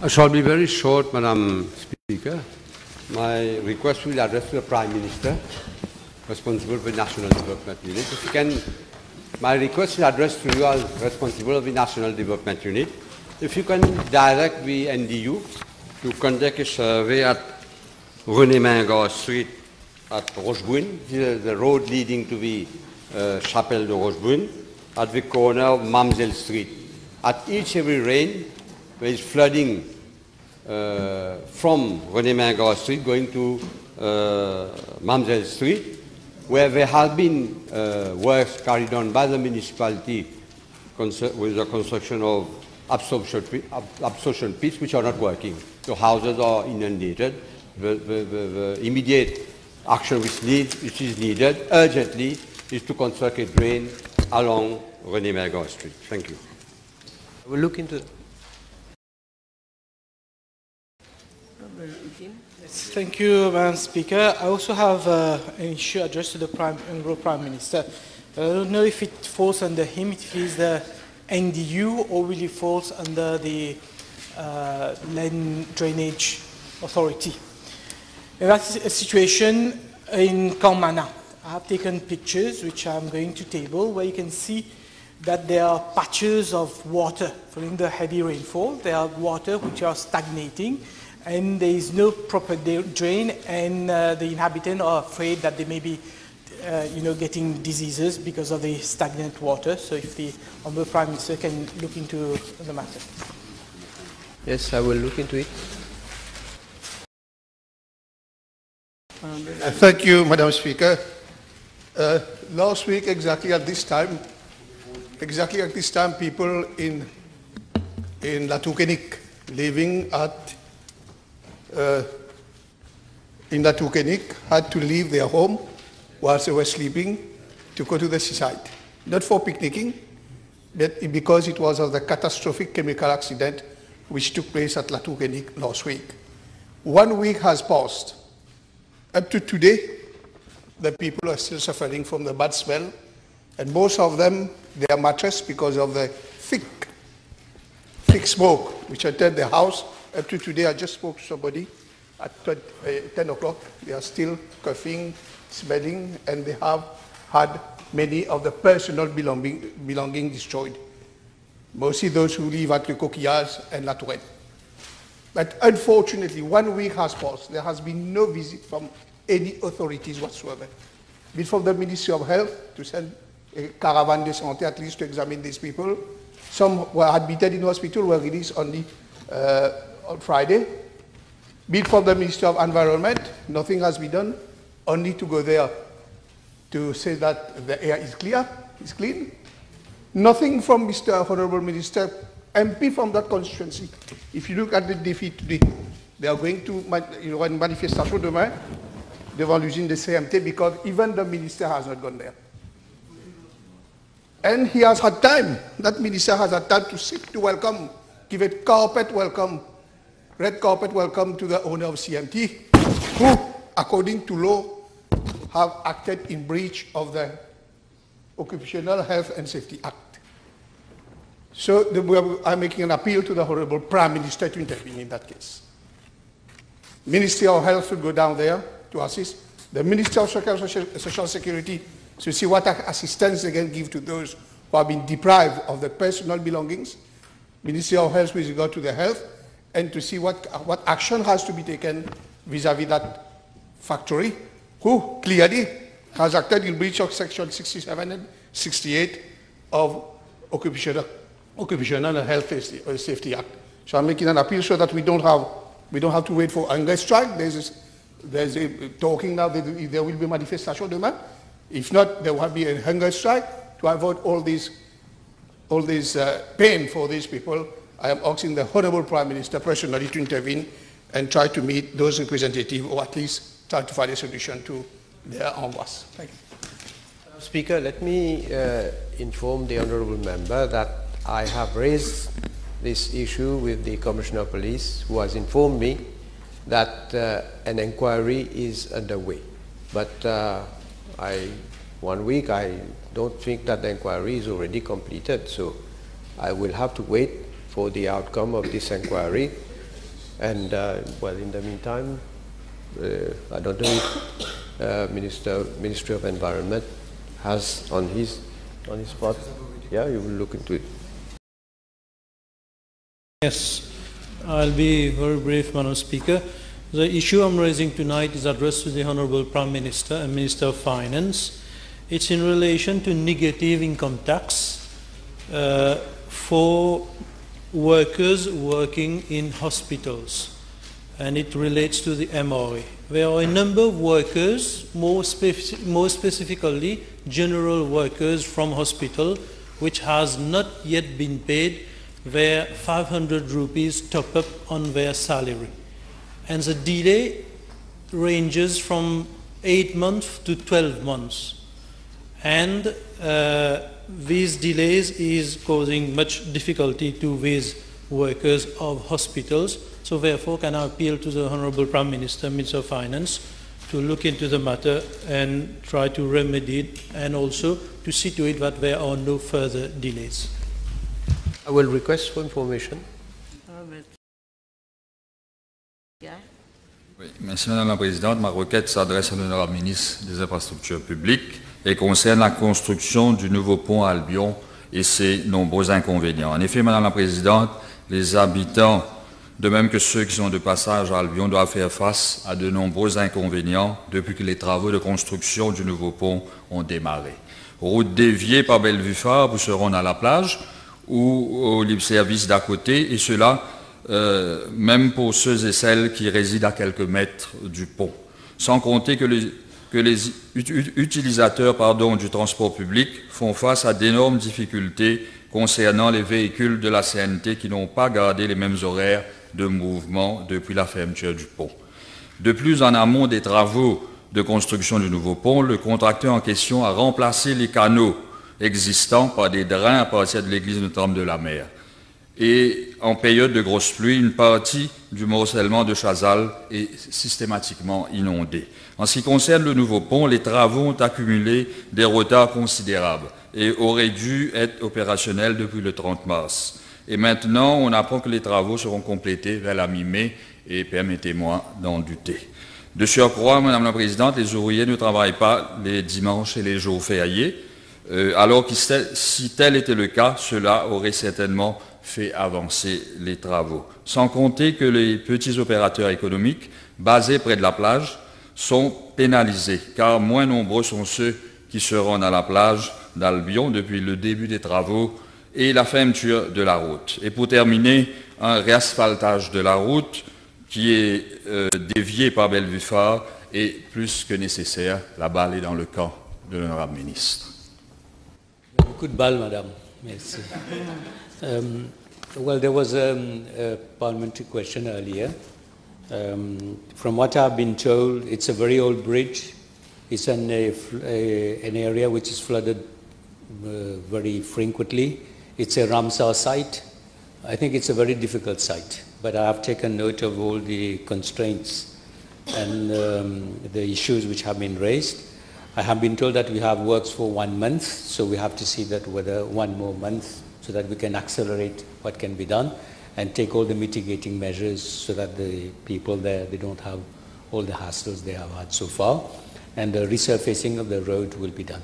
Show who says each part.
Speaker 1: I shall be very short, Madam Speaker. My request will address to the Prime Minister, responsible for the National Development Unit. If you can, my request is addressed to you as responsible of the National Development Unit. If you can direct the NDU to conduct a survey at René Mingas Street at Rochebrune, the road leading to the Chapelle de Rochebrune, at the corner of Mamselle Street. At each every rain, there is flooding from René Mingas Street going to Mamselle Street, where there have been works carried on by the municipality with the construction of absorption pits which are not working. So houses are inundated. The immediate action which is needed urgently is to construct a drain along René Mingas Street. Thank you.
Speaker 2: We'll look into.
Speaker 3: Yes, thank you, Madam Speaker. I also have an issue addressed to the Honourable Prime Minister. I don't know if it falls under him, if it is the NDU, or will it falls under the Land Drainage Authority. And that's a situation in Kaumana. I have taken pictures, which I'm going to table, where you can see that there are patches of water following the heavy rainfall. There are water which are stagnating, and there is no proper drain, and the inhabitants are afraid that they may be getting diseases because of the stagnant water. So if the Honourable Prime Minister can look into the matter.
Speaker 2: Yes, I will look into it.
Speaker 4: Thank you, Madam Speaker. Last week, exactly at this time, people in La Touquenique living in La Touquenique had to leave their home whilst they were sleeping to go to the seaside. Not for picnicking, but because it was of the catastrophic chemical accident which took place at La Touquenique last week. 1 week has passed. Up to today, the people are still suffering from the bad smell, and most of them, their mattress, because of the thick smoke which entered their house. Up to today, I just spoke to somebody at 10 o'clock. They are still coughing, smelling, and they have had many of the personal belongings destroyed. Mostly those who live at Le Coquillage and La Tourette. But unfortunately, 1 week has passed. There has been no visit from any authorities whatsoever. Be it from the Ministry of Health to send a caravan de santé at least to examine these people. Some were admitted in hospital, were released only on Friday. Be it from the Ministry of Environment, nothing has been done, only to go there to say that the air is clear, is clean. Nothing from Mr. Honourable Minister, MP from that constituency. If you look at the defeat today, they are going to run manifestation demain devant l'usine de CMT because even the minister has not gone there. And he has had time, that minister has had time to sit to welcome, give a carpet welcome, red carpet welcome to the owner of CMT, who, according to law, have acted in breach of the Occupational Health and Safety Act. So I'm making an appeal to the Honourable Prime Minister to intervene in that case. Ministry of Health should go down there to assist. The Ministry of Social Security to see what assistance they can give to those who have been deprived of their personal belongings. Ministry of Health with regard to their health, and to see what action has to be taken vis-à-vis that factory, who clearly has acted in breach of Section 67 and 68 of Occupational Health and Safety Act. So I'm making an appeal so that we don't have to wait for hunger strike. There's a talking now that there will be manifestation demain. If not, there will be a hunger strike to avoid all this pain for these people. I am asking the Honourable Prime Minister personally to intervene and try to meet those representatives, or at least try to find a solution to their angoisse. Thank you.
Speaker 2: Speaker, let me inform the Honourable Member that I have raised this issue with the Commissioner of Police, who has informed me that an inquiry is underway. But 1 week, I don't think that the inquiry is already completed, so I will have to wait for the outcome of this inquiry And well, in the meantime, I don't know if Ministry of Environment has on his part. Yeah, you will look into it.
Speaker 5: Yes, I'll be very brief, Madam Speaker. The issue I'm raising tonight is addressed to the Honourable Prime Minister and Minister of Finance. It's in relation to negative income tax for workers working in hospitals, and it relates to the MRA. There are a number of workers, more specifically general workers from hospital, which has not yet been paid their 500 rupees top up on their salary. And the delay ranges from 8 months to 12 months. And these delays is causing much difficulty to these workers of hospitals. So therefore, can I appeal to the Honourable Prime Minister, Minister of Finance, to look into the matter and try to remedy it, and also to see to it that there are no further delays.
Speaker 2: I will request for information.
Speaker 6: Oui, merci Madame la Présidente. Ma requête s'adresse à l'honorable ministre des Infrastructures publiques et concerne la construction du nouveau pont à Albion et ses nombreux inconvénients. En effet, Madame la Présidente, les habitants, de même que ceux qui sont de passage à Albion, doivent faire face à de nombreux inconvénients depuis que les travaux de construction du nouveau pont ont démarré. Route déviée par Bellevue-Phare pour se rendre à la plage ou au libre-service d'à côté, et cela même pour ceux et celles qui résident à quelques mètres du pont. Sans compter que les utilisateurs du transport public font face à d'énormes difficultés concernant les véhicules de la CNT qui n'ont pas gardé les mêmes horaires de mouvement depuis la fermeture du pont. De plus, en amont des travaux de construction du nouveau pont, le contracteur en question a remplacé les canaux existants par des drains à partir de l'église Notre-Dame-de-la-Mer. Et en période de grosse pluie, une partie du morcellement de Chazal est systématiquement inondée. En ce qui concerne le nouveau pont, les travaux ont accumulé des retards considérables et auraient dû être opérationnels depuis le 30 mars. Et maintenant, on apprend que les travaux seront complétés vers la mi-mai, et permettez-moi d'en douter. De surcroît, Madame la Présidente, les ouvriers ne travaillent pas les dimanches et les jours fériés, alors que si tel était le cas, cela aurait certainement fait avancer les travaux. Sans compter que les petits opérateurs économiques basés près de la plage sont pénalisés, car moins nombreux sont ceux qui se rendent à la plage d'Albion depuis le début des travaux et la fermeture de la route. Et pour terminer, un réasphaltage de la route qui est dévié par Bellevue-Phare est plus que nécessaire. La balle est dans le camp de l'honorable ministre.
Speaker 7: Coup de balle, madame. Merci. Well, there was a parliamentary question earlier. From what I've been told, it's a very old bridge. It's an area which is flooded very frequently. It's a Ramsar site. I think it's a very difficult site, but I have taken note of all the constraints and the issues which have been raised. I have been told that we have works for 1 month, so we have to see that whether 1 more month so that we can accelerate what can be done and take all the mitigating measures so that the people there, they don't have all the hassles they have had so far, and the resurfacing of the road will be done.